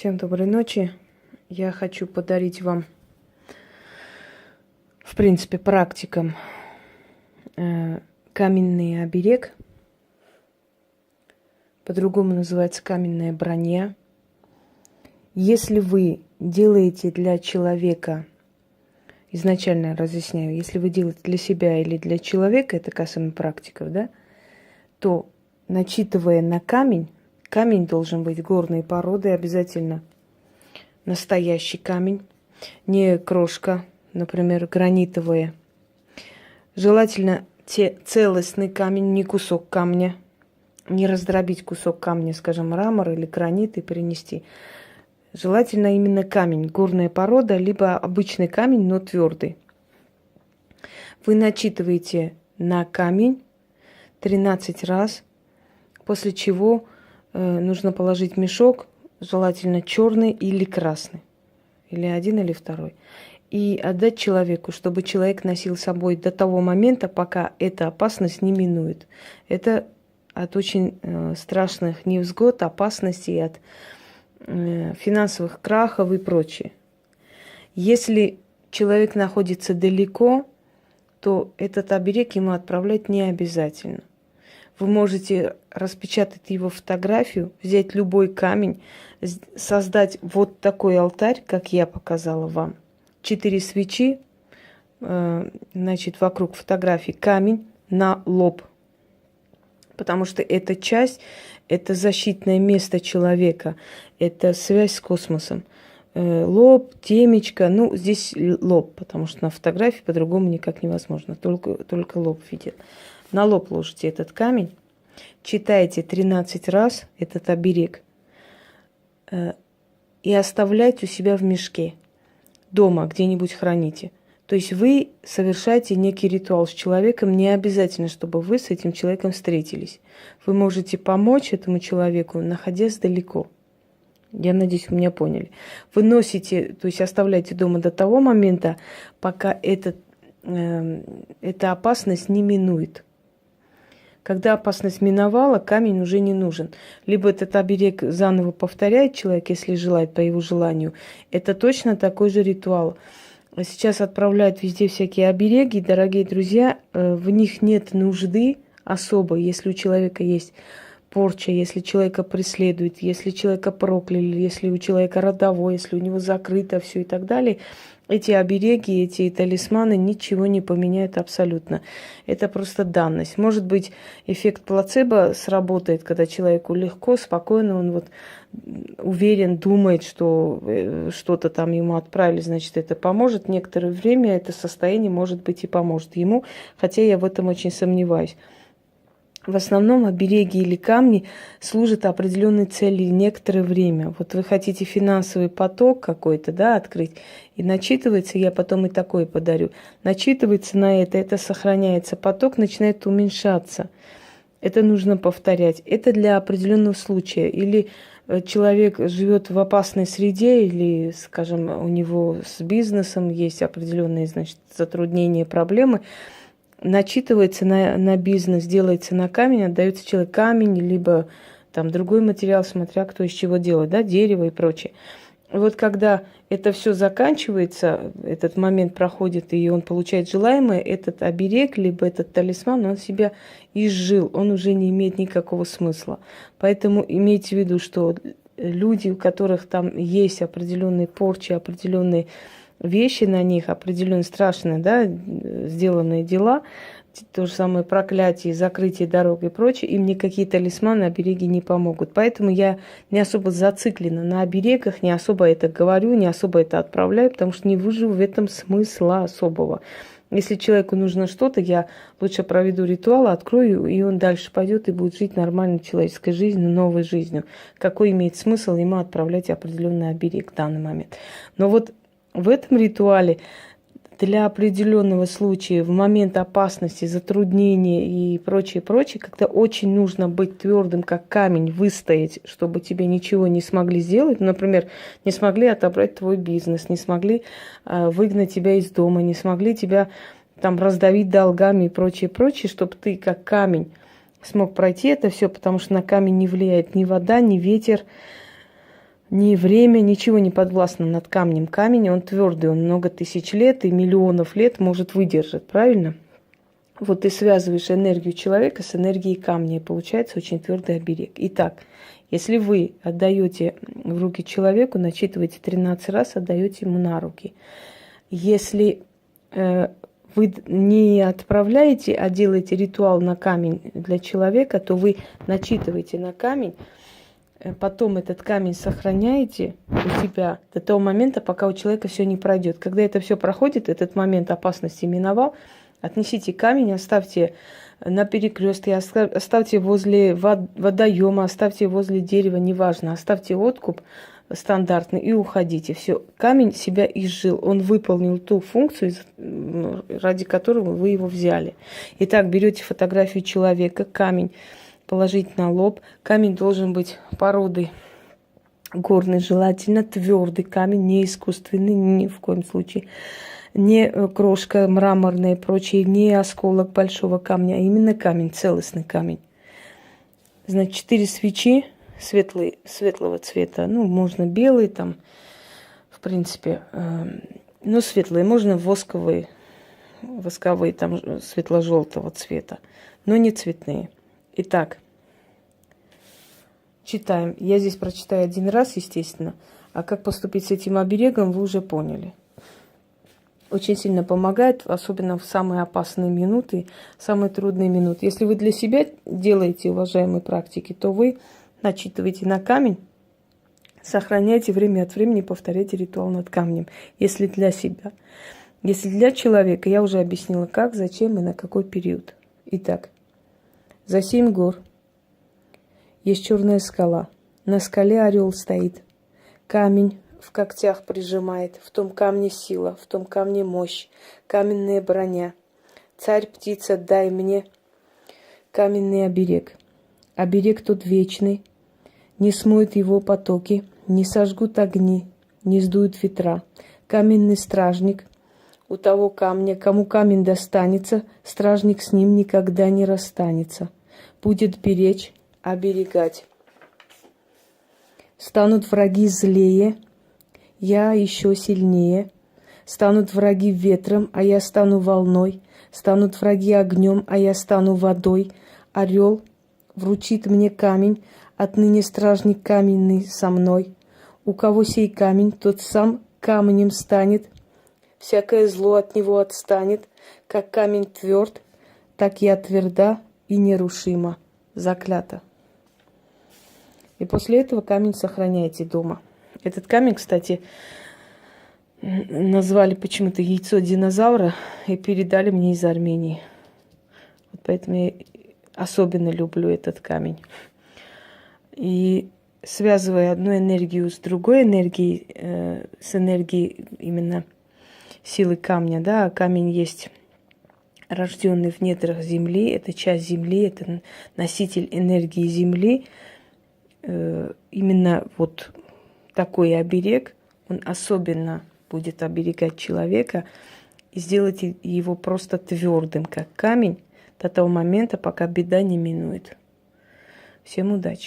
Всем доброй ночи. Я хочу подарить вам, в принципе, практикам каменный оберег. По-другому называется каменная броня. Если вы делаете для человека, изначально разъясняю, если вы делаете для себя или для человека, это касаемо практиков, да, то, начитывая на камень, камень должен быть горной породы, обязательно настоящий камень, не крошка, например, гранитовая. Желательно целостный камень, не кусок камня, не раздробить кусок камня, скажем, мрамор или гранит и принести. Желательно именно камень, горная порода, либо обычный камень, но твердый. Вы начитываете на камень 13 раз, после чего нужно положить мешок, желательно черный или красный, или один, или второй, и отдать человеку, чтобы человек носил с собой до того момента, пока эта опасность не минует. Это от очень страшных невзгод, опасностей, от финансовых крахов и прочее. Если человек находится далеко, то этот оберег ему отправлять не обязательно. Вы можете распечатать его фотографию, взять любой камень, создать вот такой алтарь, как я показала вам. 4 свечи, значит, вокруг фотографии камень на лоб. Потому что эта часть, это защитное место человека, это связь с космосом. Лоб, темечко, ну, здесь лоб, потому что на фотографии по-другому никак невозможно, только лоб виден. На лоб ложите этот камень, читайте 13 раз этот оберег и оставляйте у себя в мешке, дома где-нибудь храните. То есть вы совершаете некий ритуал с человеком, не обязательно, чтобы вы с этим человеком встретились. Вы можете помочь этому человеку, находясь далеко. Я надеюсь, вы меня поняли. Вы носите, то есть оставляете дома до того момента, пока эта опасность не минует. Когда опасность миновала, камень уже не нужен. Либо этот оберег заново повторяет человек, если желает, по его желанию. Это точно такой же ритуал. Сейчас отправляют везде всякие обереги, дорогие друзья, в них нет нужды особой, если у человека есть порча, если человека преследуют, если человека прокляли, если у человека родовой, если у него закрыто все и так далее. Эти обереги, эти талисманы ничего не поменяют абсолютно. Это просто данность. Может быть, эффект плацебо сработает, когда человеку легко, спокойно, он вот уверен, думает, что что-то там ему отправили, значит, это поможет. Некоторое время это состояние, может быть, и поможет ему, хотя я в этом очень сомневаюсь. В основном обереги или камни служат определенной цели некоторое время. Вот вы хотите финансовый поток какой-то, да, открыть, и начитывается, я потом и такое подарю, начитывается на это сохраняется, поток начинает уменьшаться. Это нужно повторять. Это для определенного случая. Или человек живет в опасной среде, или, скажем, у него с бизнесом есть определенные, значит, затруднения, проблемы, начитывается на бизнес, делается на камень, отдается человек камень, либо там другой материал, смотря кто из чего делает, да, дерево и прочее. Вот когда это все заканчивается, этот момент проходит, и он получает желаемое, этот оберег, либо этот талисман, он себя изжил, он уже не имеет никакого смысла. Поэтому имейте в виду, что люди, у которых там есть определенные порчи, определенные вещи на них, определенно страшные, да, сделанные дела, то же самое проклятие, закрытие дорог и прочее, им никакие талисманы, обереги не помогут. Поэтому я не особо зациклена на оберегах, не особо это говорю, не особо это отправляю, потому что не вижу в этом смысла особого. Если человеку нужно что-то, я лучше проведу ритуал, открою, и он дальше пойдет и будет жить нормальной человеческой жизнью, новой жизнью. Какой имеет смысл ему отправлять определенный оберег в данный момент? Но вот в этом ритуале для определенного случая, в момент опасности, затруднения и прочее, когда очень нужно быть твердым, как камень, выстоять, чтобы тебе ничего не смогли сделать, например, не смогли отобрать твой бизнес, не смогли выгнать тебя из дома, не смогли тебя там раздавить долгами и прочее, чтобы ты как камень смог пройти это все, потому что на камень не влияет ни вода, ни ветер, Ни время, ничего не подвластно над камнем. Камень, он твердый, он много тысяч лет и миллионов лет может выдержать, правильно? Вот ты связываешь энергию человека с энергией камня, и получается очень твердый оберег. Итак, если вы отдаете в руки человеку, начитываете 13 раз, отдаете ему на руки. Если вы не отправляете, а делаете ритуал на камень для человека, то вы начитываете на камень, потом этот камень сохраняете у себя до того момента, пока у человека все не пройдет. Когда это все проходит, этот момент опасности миновал, отнесите камень, оставьте на перекрестке, оставьте возле водоема, оставьте возле дерева, неважно, оставьте откуп стандартный и уходите. Все, камень себя изжил, он выполнил ту функцию, ради которой вы его взяли. Итак, берете фотографию человека, камень положить на лоб. Камень должен быть породы горный, желательно твердый камень, не искусственный, ни в коем случае. Не крошка мраморная и прочее, не осколок большого камня, а именно камень, целостный камень. Значит, 4 свечи светлого цвета. Ну, можно белые там, в принципе, но светлые. Можно восковые там светло-желтого цвета, но не цветные. Итак, читаем. Я здесь прочитаю один раз, естественно. А как поступить с этим оберегом, вы уже поняли. Очень сильно помогает, особенно в самые опасные минуты, самые трудные минуты. Если вы для себя делаете, уважаемые практики, то вы начитываете на камень, сохраняйте время от времени, повторяйте ритуал над камнем, если для себя. Если для человека, я уже объяснила, как, зачем и на какой период. Итак, за 7 гор есть черная скала. На скале орел стоит. Камень в когтях прижимает. В том камне сила, в том камне мощь, каменная броня. Царь-птица, дай мне каменный оберег. Оберег тот вечный, не смоют его потоки, не сожгут огни, не сдуют ветра. Каменный стражник у того камня, кому камень достанется, стражник с ним никогда не расстанется. Будет беречь, оберегать. Станут враги злее, я еще сильнее. Станут враги ветром, а я стану волной. Станут враги огнем, а я стану водой. Орел вручит мне камень, отныне стражник каменный со мной. У кого сей камень, тот сам камнем станет. Всякое зло от него отстанет. Как камень тверд, так я тверда и нерушима. Заклято. И после этого камень сохраняйте дома. Этот камень, кстати, назвали почему-то яйцо динозавра и передали мне из Армении. Вот поэтому я особенно люблю этот камень. И связывая одну энергию с другой энергией, с энергией именно силы камня, да, камень есть рожденный в недрах Земли, это часть Земли, это носитель энергии Земли. Именно вот такой оберег, он особенно будет оберегать человека и сделать его просто твердым, как камень, до того момента, пока беда не минует. Всем удачи!